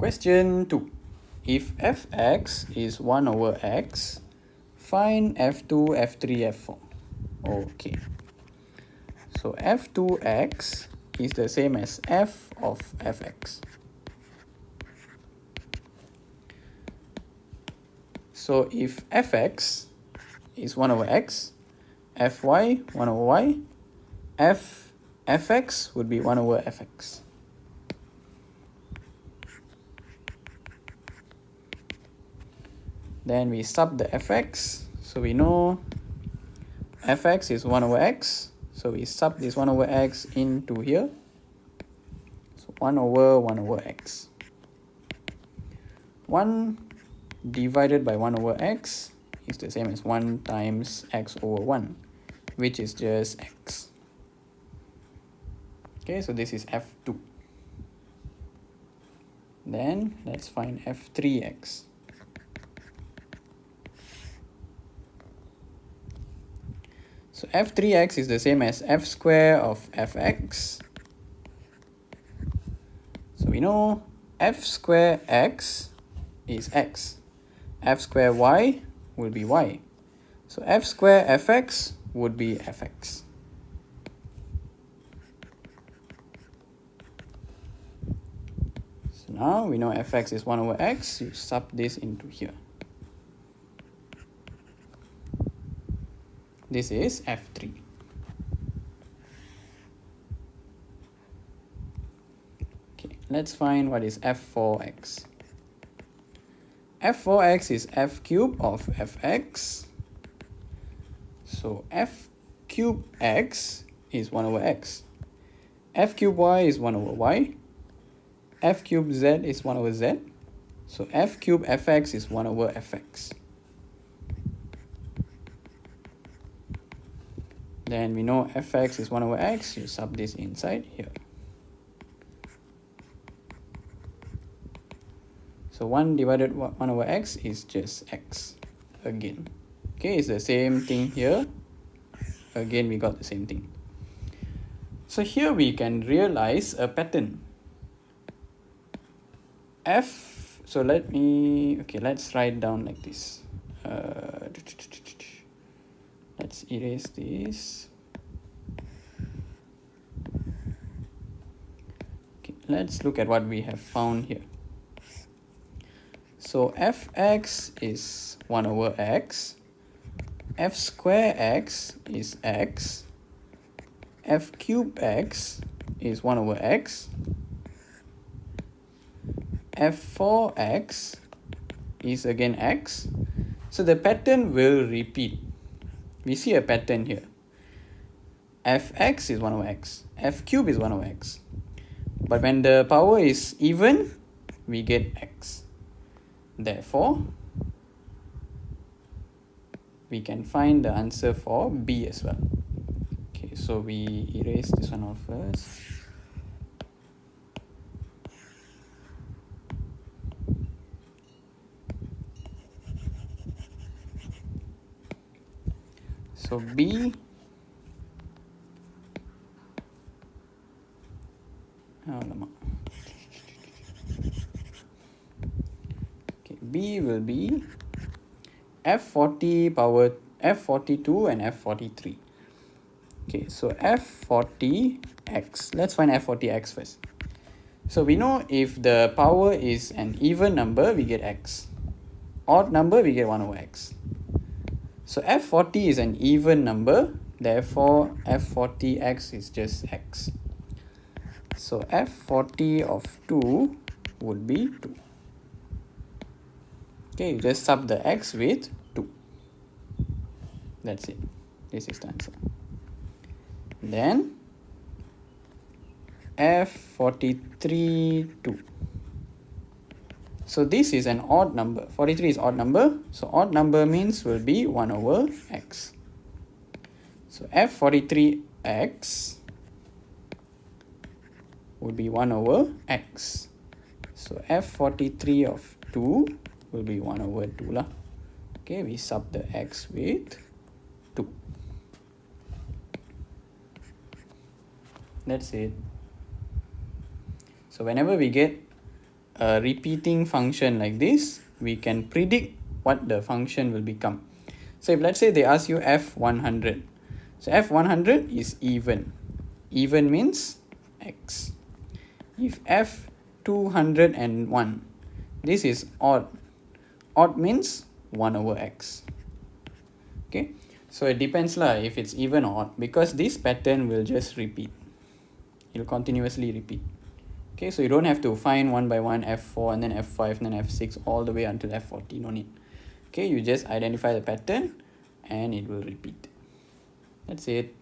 Question 2. If fx is 1 over x, find f2, f3, f4. Okay. So f2x is the same as f of fx. So if fx is 1 over x, fy 1 over y, fx would be 1 over fx. Then we sub the fx, so we know fx is 1 over x, so we sub this 1 over x into here. So 1 over x. 1 divided by 1 over x is the same as 1 times x over 1, which is just x. Okay, so this is f2. Then let's find f3x. So f3x is the same as f square of fx. So we know f square x is x. F square y will be y. So f square fx would be fx. So now we know fx is 1 over x. You sub this into here. This is f3. Okay, let's find what is f4x. f4x is f cube of fx. So f cube x is 1 over x. F cube y is 1 over y. F cube z is 1 over z. So f cube fx is 1 over fx. Then we know fx is 1 over x. You sub this inside here. So 1 divided 1 over x is just x again. Okay, it's the same thing here. Again, we got the same thing. So here we can realize a pattern. So let's write down like this. Let's erase this. Okay, let's look at what we have found here. So fx is 1 over x. F square x is x. F cube x is 1 over x. f4x is again x. So the pattern will repeat. We see a pattern here. fx is 1 over x. F cube is 1 over x. But when the power is even, we get x. Therefore, we can find the answer for B as well. Okay, so we erase this one off first. So B, okay, B will be f40 power f42 and f43. Okay, so f40x. Let's find f40x first. So we know if the power is an even number, we get x. Odd number, we get 1 over x. So f40 is an even number, therefore f40x is just x. So f40 of 2 would be 2. Okay, you just sub the x with 2. That's it. This is the answer. Then f43 2. So this is an odd number. 43 is odd number. So odd number means will be 1 over x. So f43x would be 1 over x. So f43 of 2 will be 1 over 2 lah. Okay, we sub the x with 2. That's it. So whenever we get a repeating function like this, we can predict what the function will become. So if let's say they ask you f100, so f100 is even. Even means x. If f201, this is odd. Odd means 1 over x. Okay, so it depends lah if it's even or odd, because this pattern will just repeat. It will continuously repeat. Okay, so you don't have to find one by one f4 and then f5 and then f6 all the way until f40. No need. Okay, you just identify the pattern and it will repeat. That's it.